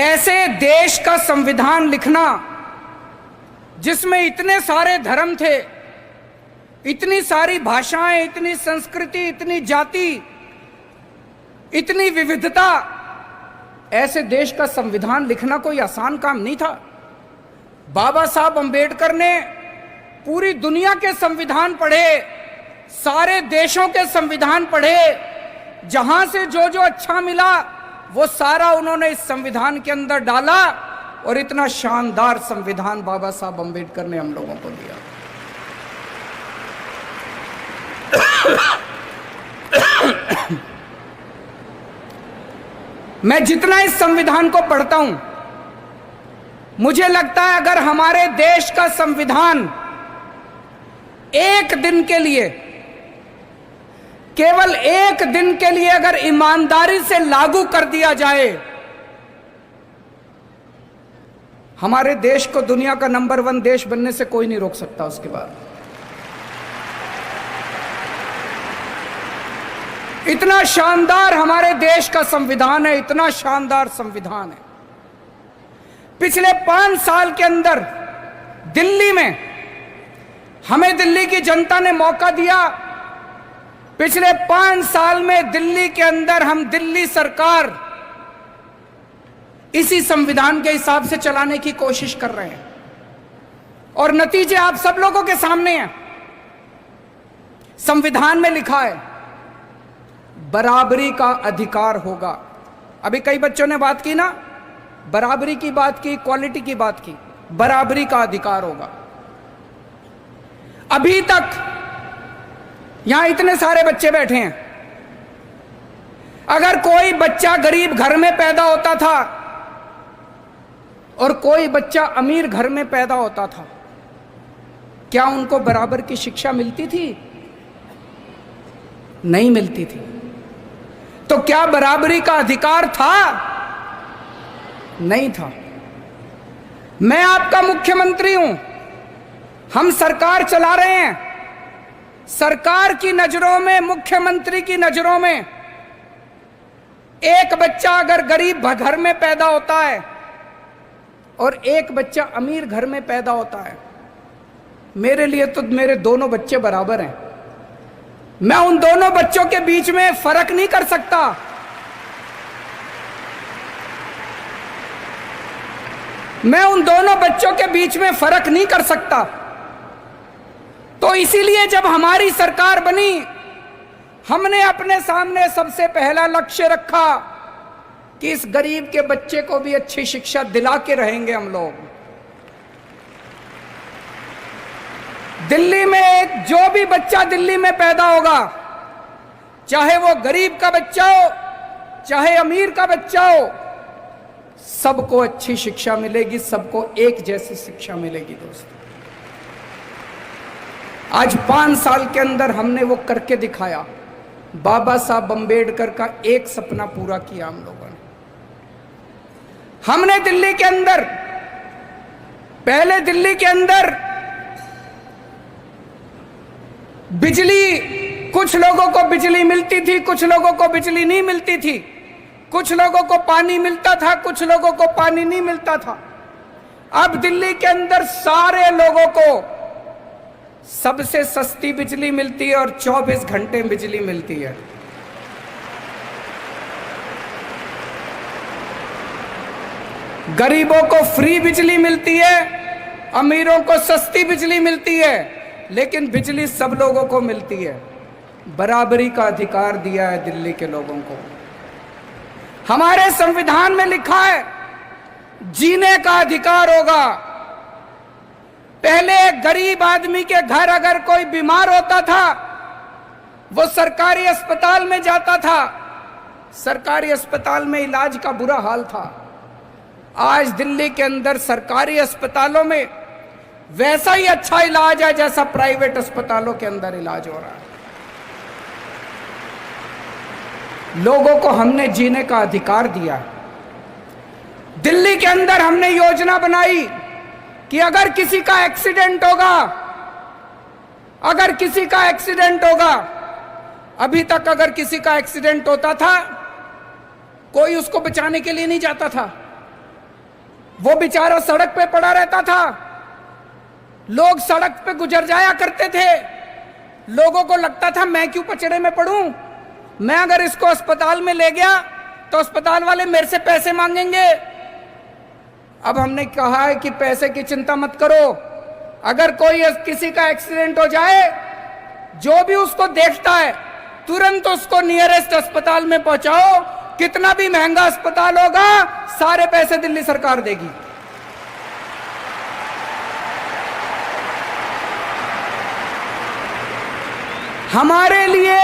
ऐसे देश का संविधान लिखना जिसमें इतने सारे धर्म थे, इतनी सारी भाषाएं, इतनी संस्कृति, इतनी जाति, इतनी विविधता, ऐसे देश का संविधान लिखना कोई आसान काम नहीं था। बाबा साहब अंबेडकर ने पूरी दुनिया के संविधान पढ़े, सारे देशों के संविधान पढ़े, जहां से जो जो अच्छा मिला वो सारा उन्होंने इस संविधान के अंदर डाला और इतना शानदार संविधान बाबा साहब अंबेडकर ने हम लोगों को दिया। मैं जितना इस संविधान को पढ़ता हूं, मुझे लगता है अगर हमारे देश का संविधान एक दिन के लिए, केवल एक दिन के लिए अगर ईमानदारी से लागू कर दिया जाए, हमारे देश को दुनिया का नंबर 1 देश बनने से कोई नहीं रोक सकता। उसके बाद इतना शानदार हमारे देश का संविधान है, इतना शानदार संविधान है। पिछले 5 साल के अंदर दिल्ली में हमें दिल्ली की जनता ने मौका दिया। पिछले 5 साल में दिल्ली के अंदर हम दिल्ली सरकार इसी संविधान के हिसाब से चलाने की कोशिश कर रहे हैं और नतीजे आप सब लोगों के सामने हैं। संविधान में लिखा है बराबरी का अधिकार होगा। अभी कई बच्चों ने बात की ना, बराबरी की बात की, इक्वालिटी की बात की, बराबरी का अधिकार होगा। अभी तक यहां इतने सारे बच्चे बैठे हैं, अगर कोई बच्चा गरीब घर में पैदा होता था और कोई बच्चा अमीर घर में पैदा होता था, क्या उनको बराबर की शिक्षा मिलती थी? नहीं मिलती थी। तो क्या बराबरी का अधिकार था? नहीं था। मैं आपका मुख्यमंत्री हूं, हम सरकार चला रहे हैं। सरकार की नजरों में, मुख्यमंत्री की नजरों में, एक बच्चा अगर गरीब घर में पैदा होता है और एक बच्चा अमीर घर में पैदा होता है, मेरे लिए तो मेरे दोनों बच्चे बराबर हैं। मैं उन दोनों बच्चों के बीच में फर्क नहीं कर सकता। मैं उन दोनों बच्चों के बीच में फर्क नहीं कर सकता। तो इसीलिए जब हमारी सरकार बनी, हमने अपने सामने सबसे पहला लक्ष्य रखा कि इस गरीब के बच्चे को भी अच्छी शिक्षा दिला के रहेंगे हम लोग। दिल्ली में जो भी बच्चा दिल्ली में पैदा होगा, चाहे वो गरीब का बच्चा हो, चाहे अमीर का बच्चा हो, सबको अच्छी शिक्षा मिलेगी, सबको एक जैसी शिक्षा मिलेगी। दोस्तों, आज 5 साल के अंदर हमने वो करके दिखाया। बाबा साहब अंबेडकर का एक सपना पूरा किया हम लोगों ने। हमने दिल्ली के अंदर, पहले दिल्ली के अंदर बिजली, कुछ लोगों को बिजली मिलती थी, कुछ लोगों को बिजली नहीं मिलती थी, कुछ लोगों को पानी मिलता था, कुछ लोगों को पानी नहीं मिलता था। अब दिल्ली के अंदर सारे लोगों को सबसे सस्ती बिजली मिलती है और 24 घंटे बिजली मिलती है। गरीबों को फ्री बिजली मिलती है, अमीरों को सस्ती बिजली मिलती है, लेकिन बिजली सब लोगों को मिलती है। बराबरी का अधिकार दिया है दिल्ली के लोगों को। हमारे संविधान में लिखा है जीने का अधिकार होगा। पहले एक गरीब आदमी के घर अगर कोई बीमार होता था, वो सरकारी अस्पताल में जाता था, सरकारी अस्पताल में इलाज का बुरा हाल था। आज दिल्ली के अंदर सरकारी अस्पतालों में वैसा ही अच्छा इलाज है जैसा प्राइवेट अस्पतालों के अंदर इलाज हो रहा है। लोगों को हमने जीने का अधिकार दिया है। दिल्ली के अंदर हमने योजना बनाई कि अगर किसी का एक्सीडेंट होगा, अगर किसी का एक्सीडेंट होगा, अभी तक अगर किसी का एक्सीडेंट होता था, कोई उसको बचाने के लिए नहीं जाता था। वो बेचारा सड़क पे पड़ा रहता था, लोग सड़क पे गुजर जाया करते थे, लोगों को लगता था मैं क्यों पचड़े में पड़ूं, मैं अगर इसको अस्पताल में ले गया तो अस्पताल वाले मेरे से पैसे मांगेंगे। अब हमने कहा है कि पैसे की चिंता मत करो, अगर कोई किसी का एक्सीडेंट हो जाए, जो भी उसको देखता है तुरंत उसको नियरेस्ट अस्पताल में पहुंचाओ, कितना भी महंगा अस्पताल होगा सारे पैसे दिल्ली सरकार देगी। हमारे लिए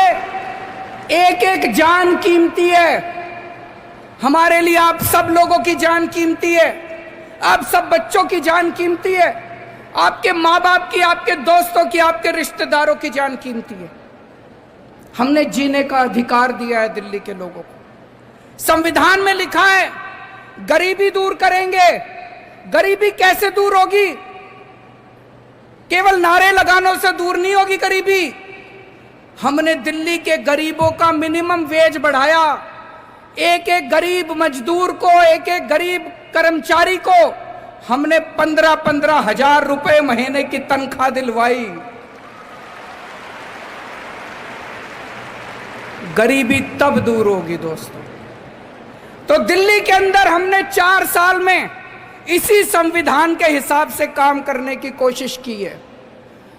एक एक जान कीमती है, हमारे लिए आप सब लोगों की जान कीमती है, आप सब बच्चों की जान कीमती है, आपके माँ बाप की, आपके दोस्तों की, आपके रिश्तेदारों की जान कीमती है। हमने जीने का अधिकार दिया है दिल्ली के लोगों को। संविधान में लिखा है गरीबी दूर करेंगे। गरीबी कैसे दूर होगी? केवल नारे लगानों से दूर नहीं होगी गरीबी। हमने दिल्ली के गरीबों का मिनिमम वेज बढ़ाया, एक एक गरीब मजदूर को, एक एक गरीब कर्मचारी को हमने 15-15 हजार रुपए महीने की तनख्वाह दिलवाई। गरीबी तब दूर होगी दोस्तों। तो दिल्ली के अंदर हमने 4 साल में इसी संविधान के हिसाब से काम करने की कोशिश की है।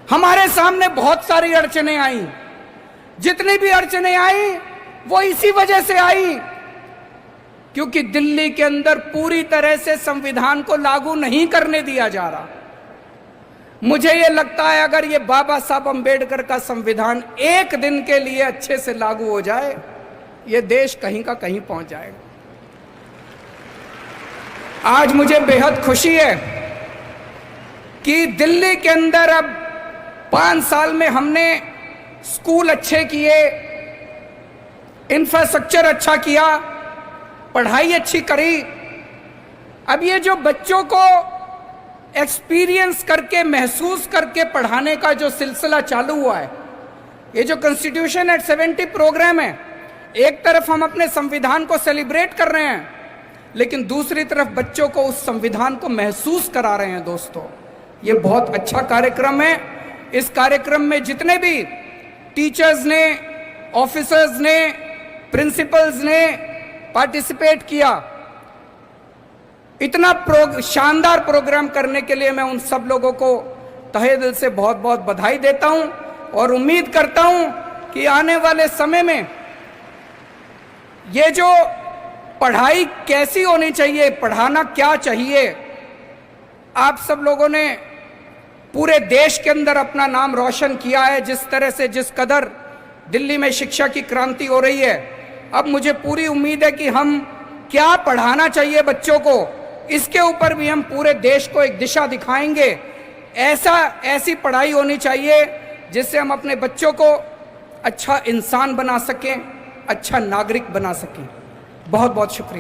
हमारे सामने बहुत सारी अड़चनें आई, जितनी भी अड़चनें आई वो इसी वजह से आई क्योंकि दिल्ली के अंदर पूरी तरह से संविधान को लागू नहीं करने दिया जा रहा। मुझे ये लगता है अगर ये बाबा साहब अंबेडकर का संविधान एक दिन के लिए अच्छे से लागू हो जाए, ये देश कहीं का कहीं पहुंच जाएगा। आज मुझे बेहद खुशी है कि दिल्ली के अंदर अब 5 साल में हमने स्कूल अच्छे किए, इंफ्रास्ट्रक्चर अच्छा किया, पढ़ाई अच्छी करी। अब ये जो बच्चों को एक्सपीरियंस करके, महसूस करके पढ़ाने का जो सिलसिला चालू हुआ है, ये जो कॉन्स्टिट्यूशन एट 70 प्रोग्राम है, एक तरफ हम अपने संविधान को सेलिब्रेट कर रहे हैं, लेकिन दूसरी तरफ बच्चों को उस संविधान को महसूस करा रहे हैं। दोस्तों, ये बहुत अच्छा कार्यक्रम है। इस कार्यक्रम में जितने भी टीचर्स ने, ऑफिसर्स ने, प्रिंसिपल्स ने पार्टिसिपेट किया, इतना शानदार प्रोग्राम करने के लिए मैं उन सब लोगों को तहे दिल से बहुत बहुत बधाई देता हूं और उम्मीद करता हूं कि आने वाले समय में ये जो पढ़ाई कैसी होनी चाहिए, पढ़ाना क्या चाहिए, आप सब लोगों ने पूरे देश के अंदर अपना नाम रोशन किया है। जिस तरह से, जिस कदर दिल्ली में शिक्षा की क्रांति हो रही है, अब मुझे पूरी उम्मीद है कि हम क्या पढ़ाना चाहिए बच्चों को, इसके ऊपर भी हम पूरे देश को एक दिशा दिखाएंगे। ऐसी पढ़ाई होनी चाहिए जिससे हम अपने बच्चों को अच्छा इंसान बना सकें, अच्छा नागरिक बना सकें। बहुत बहुत शुक्रिया।